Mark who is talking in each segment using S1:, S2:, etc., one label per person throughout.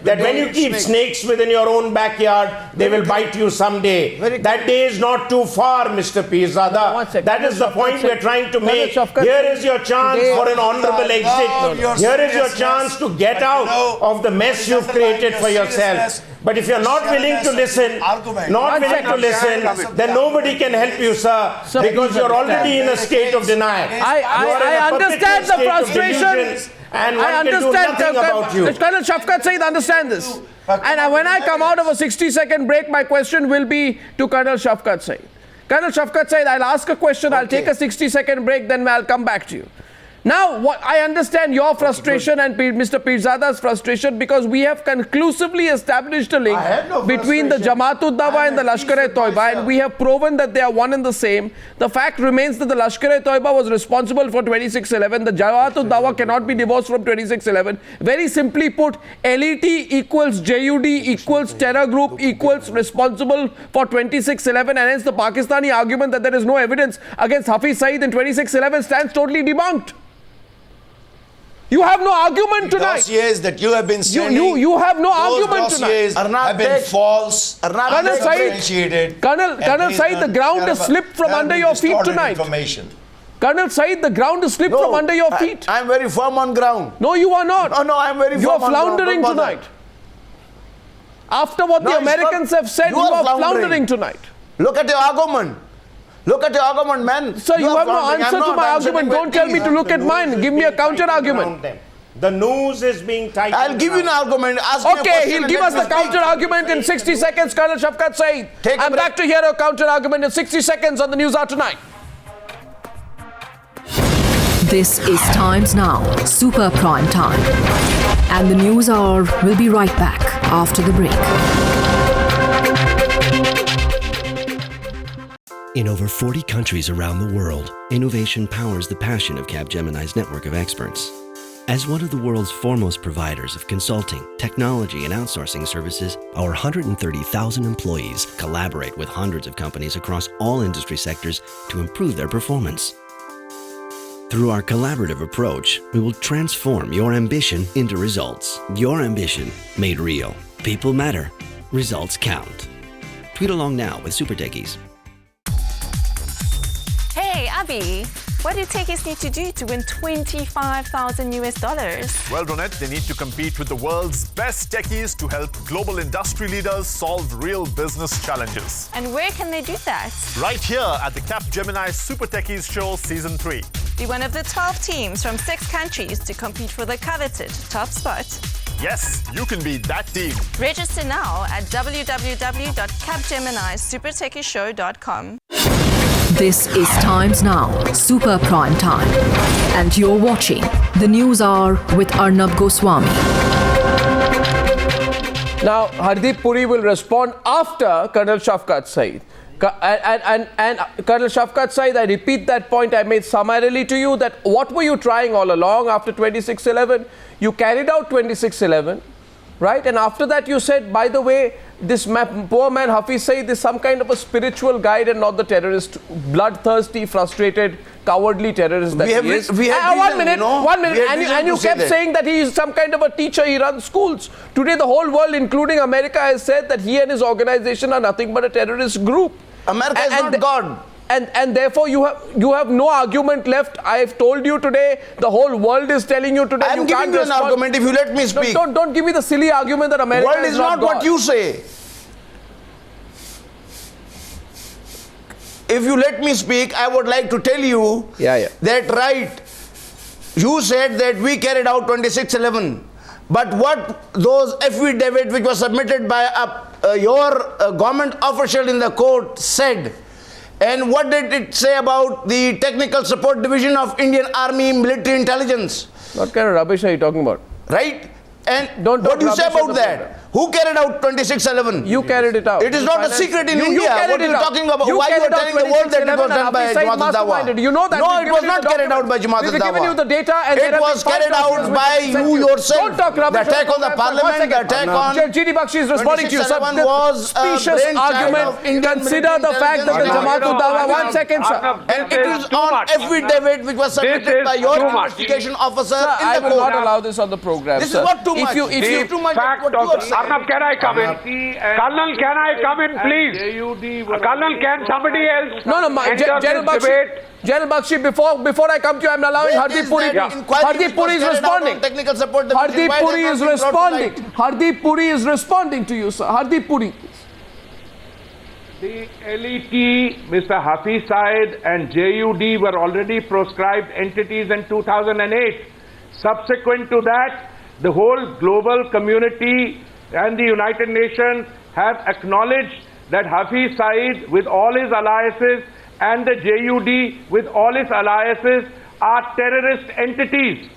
S1: that when you keep snakes within your own backyard, they will bite you someday. That day is not too far, Mr. Peerzada. That is the point we're trying to make. Here is your chance for an honorable exit. Here is your chance to get out of the mess you've created for yourself. But if you're not willing to listen, then nobody can help you, sir, because you're already in a state of denial.
S2: I understand the frustration.
S1: And I understand,
S2: Colonel Shafqat Saeed, understand this. And when I come out of a 60-second break, my question will be to Colonel Shafqat Saeed. Colonel Shafqat Saeed, I'll ask a question, I'll take a 60-second break, then I'll come back to you. Now, I understand your frustration and Mr. Peerzada's frustration because we have conclusively established a link between the Jamaat-ud-Dawa and the Lashkar-e-Toiba, and we have proven that they are one and the same. The fact remains that the Lashkar-e-Toiba was responsible for 2611. The Jamaat-ud-Dawa cannot be divorced from 2611. Very simply put, LET equals JUD equals terror group equals responsible for 2611, and hence the Pakistani argument that there is no evidence against Hafiz Saeed in 2611 stands totally debunked. You have no argument tonight.
S3: Dossiers that you have been sending,
S2: you have no argument tonight.
S3: Have been false.
S2: Colonel Saeed, Colonel Saeed, the ground has slipped from under your feet tonight. Colonel Saeed, the ground has slipped from under your feet.
S3: I am very firm on ground.
S2: No, you are not.
S3: No, I am very firm on ground.
S2: You are floundering tonight. After what the Americans have said, you are floundering tonight.
S3: Look at your argument. Look at your argument, man.
S2: Sir, you have no answer to my argument. Don't tell me to look at mine. Give me a counter-argument.
S1: The news is being tightened.
S3: I'll give you an argument.
S2: Okay, he'll give us the counter-argument in 60 seconds, Colonel Shafqat Saeed. I'm back to hear a counter-argument in 60 seconds on the Newshour Tonight.
S4: This is Times Now, Super Prime Time. And the Newshour will be right back after the break.
S5: In over 40 countries around the world, innovation powers the passion of Capgemini's network of experts. As one of the world's foremost providers of consulting, technology, and outsourcing services, our 130,000 employees collaborate with hundreds of companies across all industry sectors to improve their performance. Through our collaborative approach, we will transform your ambition into results. Your ambition made real. People matter. Results count. Tweet along now with Super Techies.
S6: Hey, Abby, what do techies need to do to win $25,000 US?
S7: Well, Ronette, they need to compete with the world's best techies to help global industry leaders solve real business challenges.
S6: And where can they do that?
S7: Right here at the Capgemini Super Techies Show Season 3.
S6: Be one of the 12 teams from 6 countries to compete for the coveted top spot.
S7: Yes, you can be that team.
S6: Register now at www.capgeminisupertechieshow.com.
S4: This is Times Now, Super Prime Time. And you're watching the Newshour with Arnab Goswami.
S2: Now, Hardeep Puri will respond after Colonel Shafqat Saeed. And Colonel Shafqat Saeed, I repeat that point I made summarily to you, that what were you trying all along after 2611? You carried out 2611, right? And after that you said, by the way, this poor man Hafiz Saeed is some kind of a spiritual guide and not the terrorist, bloodthirsty, frustrated, cowardly terrorist that he is. One minute. And you kept saying that he is some kind of a teacher, he runs schools. Today the whole world, including America, has said that he and his organization are nothing but a terrorist group.
S3: America is not God.
S2: And therefore you have no argument left. I have told you today, the whole world is telling you today.
S3: I'm giving you an argument if you let me speak.
S2: Don't give me the silly argument that America
S3: world is not what you say. If you let me speak, I would like to tell you that you said that we carried out 2611. But what those affidavit which was submitted by your government official in the court said, and what did it say about the Technical Support Division of Indian Army Military Intelligence?
S2: What kind of rubbish are you talking about?
S3: Right? And what do you say about that? Who carried out 26/11?
S2: You carried it out.
S3: It is not a secret in India. What are you talking about? Why you are telling the world that it was done by Jamaat-ud-Dawa?
S2: You know that.
S3: No, it was not carried out by Jamaat-ud-Dawa.
S2: We've given you the data, and
S3: it was carried out by you yourself.
S2: Don't talk rubbish.
S3: The attack on the parliament, the attack on
S2: GD Bakshi is responding to you. So
S3: was
S2: specious argument. Consider the fact that the Jamaat-ud-Dawa. 1 second, sir.
S3: And it is on every debate which was submitted by your investigation officer in the court.
S2: I will not allow this on the program.
S3: This is not too much.
S2: If you
S3: too much.
S8: Arnab, can I come in? Colonel, can I come in, please? Colonel, can somebody else?
S2: No, General Bakshi. General Bakshi, before I come to you, I'm allowing Hardeep Puri. Hardeep Puri is responding.
S3: Technical support.
S2: Hardeep Puri is responding. Hardeep Puri is responding to you, sir. Hardeep Puri.
S8: The LET, Mr. Hafiz, Syed and JUD were already proscribed entities in 2008. Subsequent to that, the whole global community and the United Nations have acknowledged that Hafiz Saeed, with all his alliances, and the JUD, with all its alliances, are terrorist entities,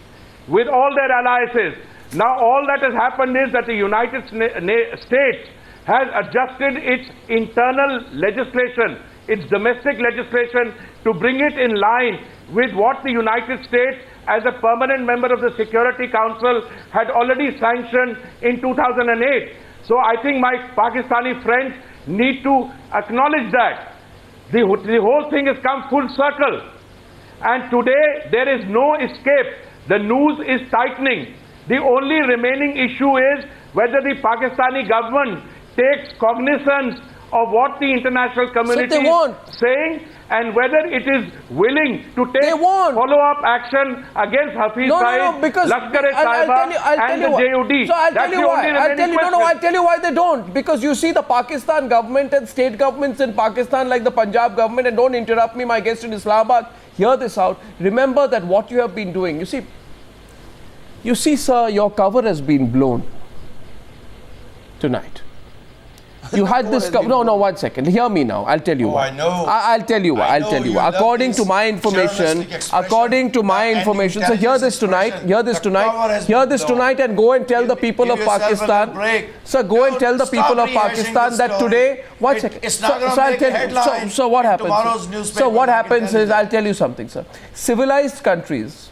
S8: with all their alliances. Now all that has happened is that the United States has adjusted its internal legislation, its domestic legislation, to bring it in line with what the United States, as a permanent member of the Security Council, had already sanctioned in 2008. So I think my Pakistani friends need to acknowledge that. The whole thing has come full circle. And today there is no escape. The noose is tightening. The only remaining issue is whether the Pakistani government takes cognizance of what the international community is saying, and whether it is willing to take follow-up action against Hafiz Saeed, Lashkar-e-Taiba and the JUD.
S2: So I'll tell you why they don't. Because you see the Pakistan government and state governments in Pakistan, like the Punjab government, and don't interrupt me, my guest in Islamabad, hear this out. Remember that what you have been doing. You see, sir, your cover has been blown tonight. You had this. No, 1 second. Hear me now. I'll tell you why.
S3: I know.
S2: I'll tell you why. According to my information, so hear this tonight, and go and tell the people of Pakistan. Sir, go and tell the people of Pakistan that today. 1 second. So I'll tell you. So what happens? So what happens is, I'll tell you something, sir. Civilized countries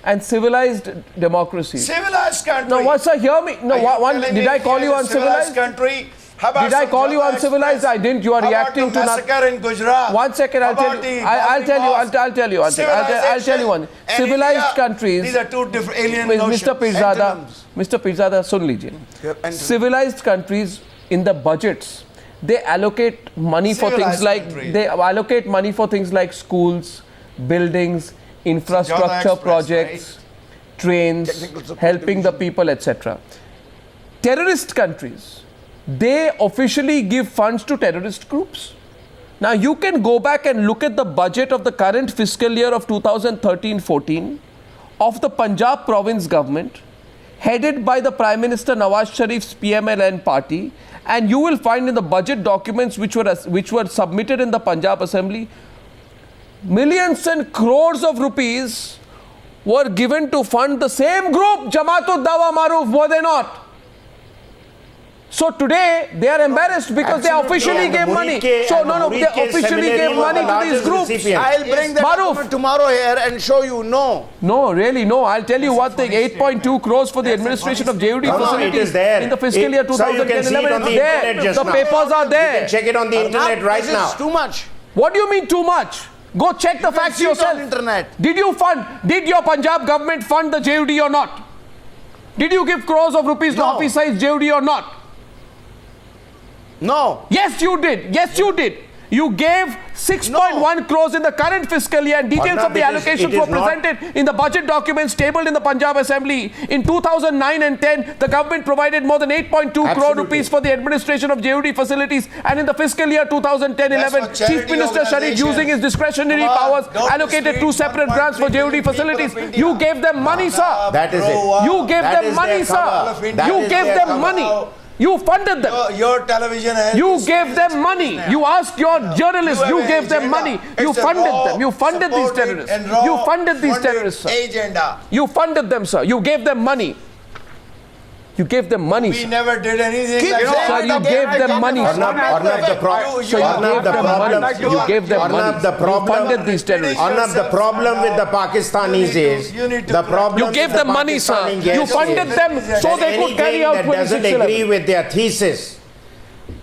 S2: and civilized democracies.
S3: Civilized country.
S2: No, sir, hear me. No, did I call you uncivilized?
S3: Country.
S2: Did I call you uncivilized? I didn't. You are reacting to nothing.
S3: In Gujarat?
S2: 1 second, I'll tell you. I'll tell you one. Civilized countries.
S3: These are two different alien notions.
S2: Mr. Peerzada, sun lijiye. Civilized countries, in the budgets, they allocate money for things like schools, buildings, infrastructure projects, trains, helping the people, etc. Terrorist countries, they officially give funds to terrorist groups. Now you can go back and look at the budget of the current fiscal year of 2013-14 of the Punjab province government, headed by the Prime Minister Nawaz Sharif's PMLN party, and you will find in the budget documents which were submitted in the Punjab Assembly, millions and crores of rupees were given to fund the same group, Jamaat-ud-Dawa, Maroof, were they not? So today they are embarrassed because they officially gave money. They officially gave money to these groups.
S3: I'll bring that document tomorrow here and show you. No,
S2: really, no. I'll tell you one thing. 8.2 crores for the administration of JUD facilities in the fiscal year 2010-11. It's there. The papers are there.
S1: You can check it on the internet right now.
S3: This is too much.
S2: What do you mean too much? Go check the facts yourself. Did your Punjab government fund the JUD or not? Did you give crores of rupees to Hafiz Saeed's JUD or not?
S3: No.
S2: Yes, you did. You gave 6.1 crores in the current fiscal year, and details of the allocations were presented in the budget documents tabled in the Punjab Assembly. In 2009 and 10, the government provided more than 8.2 crore rupees for the administration of JUD facilities, and in the fiscal year 2010-11, Chief Minister Sharif, using his discretionary powers, allocated 2 separate grants for JUD facilities. You gave them money, sir.
S1: That is it.
S2: You gave them money, sir. You gave them money. You funded them.
S3: Your television has.
S2: You gave them money. You asked your journalists. You gave them money. You funded them. You funded these terrorists. You funded these terrorists, sir.
S3: Agenda.
S2: You funded them, sir. You gave them money. You gave them money.
S3: We never did anything.
S2: Keep saying sir, you gave them money.
S1: Arnab,
S2: You gave them money. You funded these terrorists.
S1: Arnab, the problem with the Pakistanis is the problem.
S2: You gave them money, sir. You funded them so they could carry out 26/11.
S1: That doesn't agree with their thesis.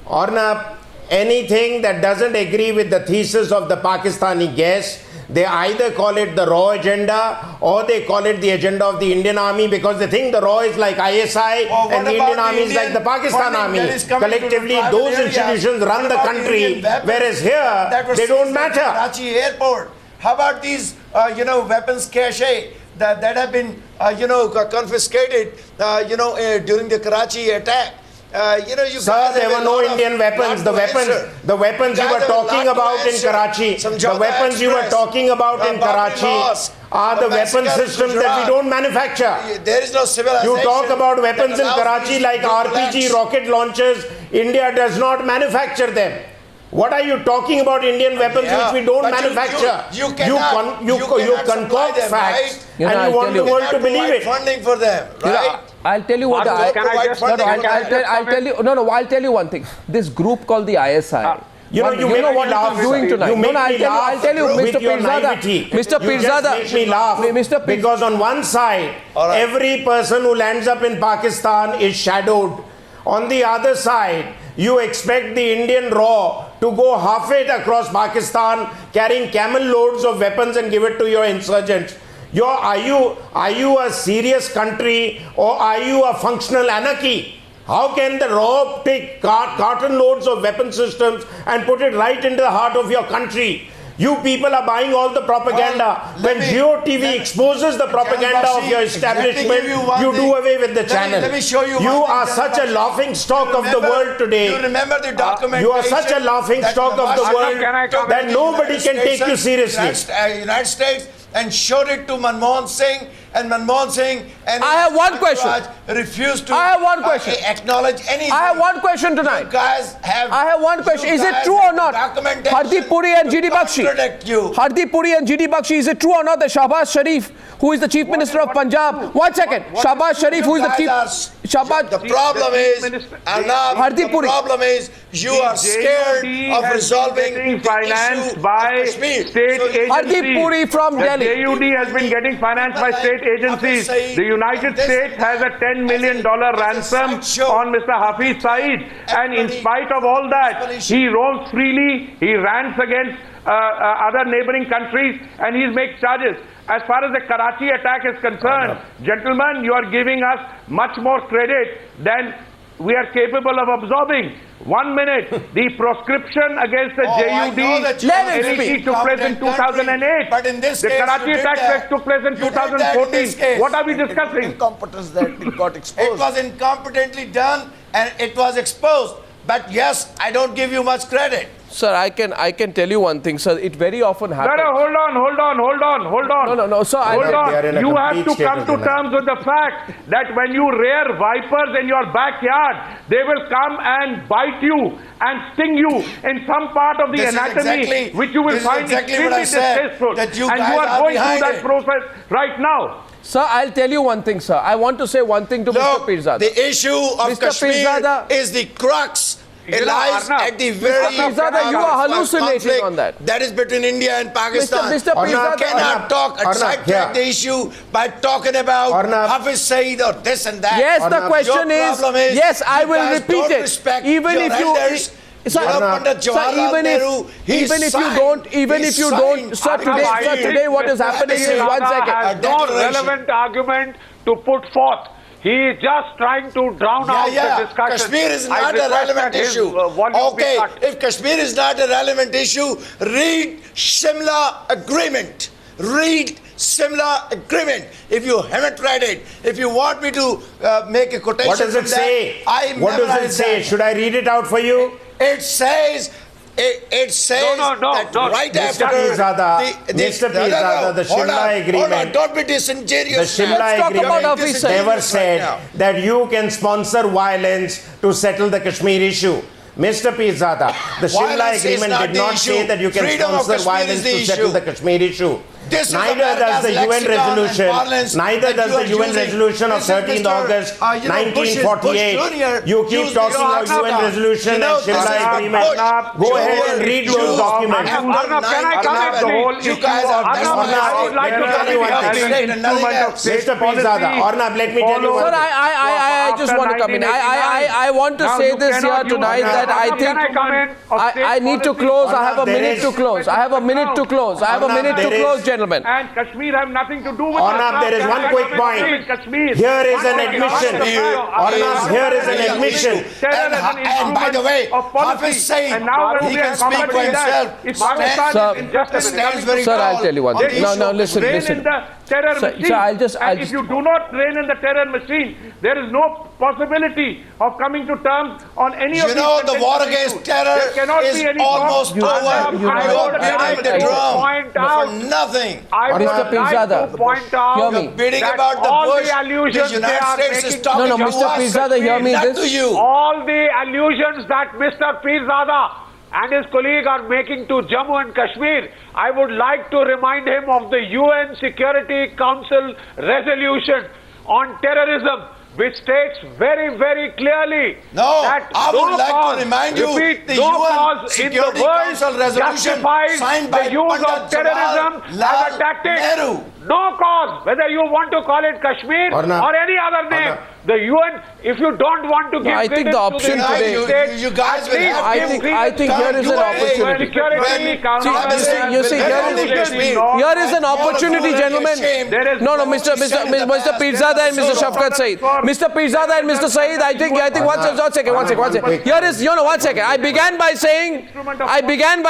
S1: Arnab, anything that doesn't agree with the thesis of the Pakistani guests, they either call it the raw agenda or they call it the agenda of the Indian army, because they think the raw is like ISI and the Indian army is like the Pakistan army. Collectively, those institutions run the country, whereas here, they don't matter.
S3: Karachi airport. How about these, weapons cache that have been, confiscated, during the Karachi attack?
S1: Sir, there were no Indian weapons. The weapons you were talking about in Karachi, the weapons you were talking about in Karachi are the weapon systems that we don't manufacture.
S3: There is no civilization.
S1: You talk about weapons in Karachi like RPG rocket launchers. India does not manufacture them. What are you talking about Indian weapons which we don't manufacture?
S3: You
S1: concoct facts and you want the world to believe it.
S3: Funding for them, right?
S2: I'll tell you what I'll tell you one thing. This group called the ISI.
S1: You know what I'm doing tonight.
S2: I'll tell you, Mr. Peerzada. Mr. Peerzada,
S1: make me laugh. Because on one side, every person who lands up in Pakistan is shadowed. On the other side, you expect the Indian RAW to go halfway across Pakistan carrying camel loads of weapons and give it to your insurgents. Are you a serious country or are you a functional anarchy? How can the RAW take carton loads of weapon systems and put it right into the heart of your country? You people are buying all the propaganda. When Geo TV exposes the propaganda of your establishment, you do away with the channel.
S3: Let me show you.
S1: You are such a laughing stock of the world today.
S3: You remember the documentation?
S1: You are such a laughing stock of the world that nobody can take you seriously.
S3: United States and showed it to Manmohan Singh, and Manmohan Singh and
S2: I have one question.
S3: Refused to
S2: acknowledge
S3: anything.
S2: I have one question tonight.
S3: You guys have.
S2: I have one question. Is it true or not? Hardeep Puri and GD Bakshi. Hardeep Puri and GD Bakshi. Is it true or not that Shahbaz Sharif, who is the Chief Minister of Punjab? 1 second. Shahbaz Sharif, who is the Chief.
S3: The problem is, Arnab, the problem is you are scared of resolving the issue
S8: by
S3: of Kashmir.
S8: State agencies.
S2: Hardeep Puri from Delhi.
S8: JUD has been getting financed by state agencies. The United States has a $10 million ransom on Mr. Hafiz Saeed, and in spite of all that, he roams freely, he rants against other neighboring countries, and he makes charges. As far as the Karachi attack is concerned, gentlemen, you are giving us much more credit than we are capable of absorbing. 1 minute, the proscription against the JUD took place in 2008.
S3: But in this
S8: the
S3: case,
S8: Karachi attack took place in 2014. What are we discussing?
S3: Incompetence that it got exposed. It was incompetently done and it was exposed. But yes, I don't give you much credit.
S2: Sir, I can tell you one thing, sir. It very often happens.
S8: No, hold on.
S2: No, sir.
S8: Hold on. You have to come to terms with the fact that when you rear vipers in your backyard, they will come and bite you and sting you in some part of the anatomy, which you will find extremely distasteful. And you are going through that process right now.
S2: Sir, I'll tell you one thing, sir. I want to say one thing to Mr. Peerzada.
S3: The issue of Kashmir is the crux. It lies at the very
S2: Peerzada, you are hallucinating on that.
S3: That is between India and Pakistan.
S2: Mr. Peerzada,
S3: cannot talk sidetrack the issue by talking about Hafiz Saeed or this and that.
S2: Yes, the question is, yes, I will repeat it. Even if you... Sir, even if you don't, sir, today what is happening is 1 second.
S8: No relevant argument to put forth. He is just trying to drown out the discussion.
S3: Kashmir is not a relevant issue. Okay, if Kashmir is not a relevant issue, read Shimla Agreement. Read Shimla Agreement. If you haven't read it, if you want me to make a quotation,
S1: what does it say? What does it say? Should I read it out for you?
S3: It says. It says that right after
S1: Mr. Peerzada, the Shimla Agreement.
S3: Hold on, don't be disingenuous.
S1: The Shimla Agreement never said that you can sponsor violence to settle the Kashmir issue. Mr. Peerzada, the Shimla Agreement did not say that you can sponsor violence to settle the Kashmir issue.
S3: This is
S1: Neither does the
S3: America's
S1: UN
S3: lexicon and
S1: resolution.
S3: parlance
S1: Neither
S3: that
S1: does
S3: you
S1: the
S3: are
S1: UN
S3: using.
S1: resolution of
S3: This is
S1: 13th
S3: Mr.
S1: August
S3: Bush
S1: 1948.
S3: Jr.
S1: You keep
S3: used
S1: talking
S3: this
S1: of UN
S3: lexicon.
S1: resolution
S3: You know,
S1: and Shimla
S3: this is what
S1: agreement.
S3: Bush
S1: Go ahead and
S3: Jr.
S1: read those
S3: used
S1: documents.
S3: after
S8: Arnab, can I come at the whole
S3: 9/11.
S8: issue
S3: You guys
S8: of
S3: are
S8: Arnab, I would like to
S1: Let me tell you one
S8: as
S1: thing.
S8: an instrument of state
S1: Mr. Peerzada,
S8: policy.
S1: Arnab, let me tell you one
S2: Sir,
S1: thing.
S2: I just want to come in. I want to
S8: Now
S2: say
S8: you
S2: this
S8: cannot
S2: here
S8: use
S2: tonight that I
S8: Arnab,
S2: think
S8: can I come in of state
S2: I need to
S8: policy?
S2: close. I have a
S1: Arnab, there
S2: minute
S1: is-
S2: to close. I have a minute to close. I have a
S1: Arnab,
S2: minute to
S1: there
S2: close,
S1: is-
S2: gentlemen.
S8: And Kashmir have nothing to do with
S1: Arnab, there is
S8: Can
S1: one
S8: I
S1: quick
S8: come in
S1: point.
S8: with Kashmir?
S1: Here is
S8: One
S1: an
S8: second.
S1: admission. Arnab, here is an admission.
S3: And by the way, Hafiz Saeed,
S8: and now when
S3: he
S8: we
S3: can
S8: are
S3: speak for
S8: combating that,
S3: himself.
S8: if Pakistan
S2: Sir,
S8: is injustice
S3: stands very
S2: Sir, I'll
S3: tall
S2: tell you one
S3: on
S2: thing.
S3: the
S2: No,
S3: issue
S2: no,
S3: of
S2: listen,
S8: reign
S2: listen.
S8: in the terror
S2: Sir,
S8: machine.
S2: sir, I'll just-
S8: and if you do not reign in the terror machine, there is no possibility of coming to terms on any of
S3: You
S8: these
S3: know, the
S8: contentious
S3: war
S8: issues.
S3: against terror
S8: There cannot
S3: is
S8: be any
S3: almost
S8: talk.
S3: over.
S8: I
S3: You
S8: would
S3: are
S8: like
S3: beating the
S8: to
S3: drum
S8: point
S3: for
S8: out,
S3: nothing.
S8: I would
S2: Mr.
S8: like
S2: Peerzada,
S8: to point out
S2: hear me.
S3: Bidding
S8: that
S3: about the
S8: all
S3: Bush,
S8: the allusions
S3: the
S8: they
S3: United
S8: are
S3: States is
S8: making
S3: talking
S2: No,
S3: to
S2: Mr.
S3: us,
S2: Peerzada, hear me.
S3: not
S2: This-
S3: to you.
S8: all the allusions that Mr. Peerzada and his colleague are making to Jammu and Kashmir, I would like to remind him of the UN Security Council resolution on terrorism, which states very, very clearly
S3: No,
S8: that
S3: I would
S8: no
S3: like
S8: cause,
S3: to remind you
S8: repeat,
S3: the
S8: no
S3: UN
S8: cause in the
S3: Security
S8: world
S3: Council resolution
S8: justifies
S3: signed by
S8: the use
S3: Pandit
S8: of terrorism
S3: Jawaharlal
S8: as a tactic.
S3: Nehru.
S8: No cause, whether you want to call it Kashmir
S1: Arnab.
S8: or any other name.
S1: Arnab.
S8: The UN, if you don't want to give
S2: I think
S8: credit
S2: the
S8: to
S2: option
S8: the
S2: today-
S8: United States,
S3: You guys
S8: at
S3: will
S8: least
S3: have
S2: I
S8: give
S2: think-
S8: credit
S2: I think
S8: to
S2: here is an
S8: UN
S2: opportunity.
S8: Security Council.
S2: you see, here is an opportunity, gentlemen.
S8: There is
S2: No, Mr. Peerzada and Mr. Shafqat Saeed. Mr. Peerzada and Mr. Saeed, I think one second. Here is, one second. I began by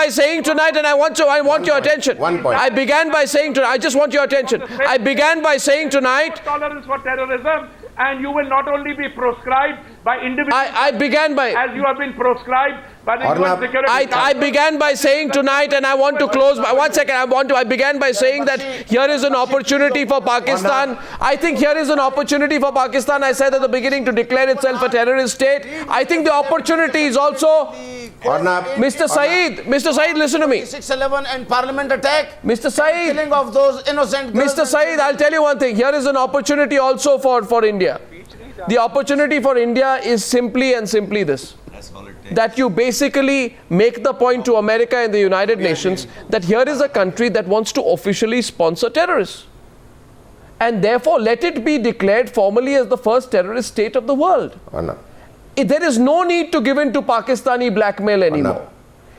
S2: saying tonight, and I want your attention.
S1: One point.
S2: I began by saying tonight, I just want your attention. I began by saying tonight,
S8: Tolerance for terrorism, and you will not only be proscribed by individuals
S2: I began by...
S8: as you have been proscribed by the UN
S1: Arnab,
S8: Security
S2: I
S8: Council.
S2: began by saying tonight, and I want to close by 1 second. I began by saying that here is an opportunity for Pakistan. I think here is an opportunity for Pakistan. I said at the beginning to declare itself a terrorist state. I think the opportunity is also
S1: Arnab,
S2: Mr. Saeed. Mr. Saeed, listen to me.
S3: 6/11 and Parliament attack.
S2: Mr. Saeed.
S3: Killing of those innocent girls.
S2: Mr. Saeed, I'll tell you one thing. Here is an opportunity also for India. The opportunity for India is simply this. That you basically make the point to America and the United Nations that here is a country that wants to officially sponsor terrorists. And therefore, let it be declared formally as the first terrorist state of the world.
S1: Arnab.
S2: There is no need to give in to Pakistani blackmail anymore.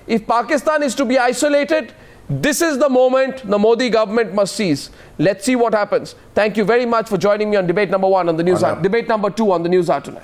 S2: If Pakistan is to be isolated, this is the moment the Modi government must seize. Let's see what happens. Thank you very much for joining me on debate number 1 on the Newshour. Debate number 2 on the Newshour tonight.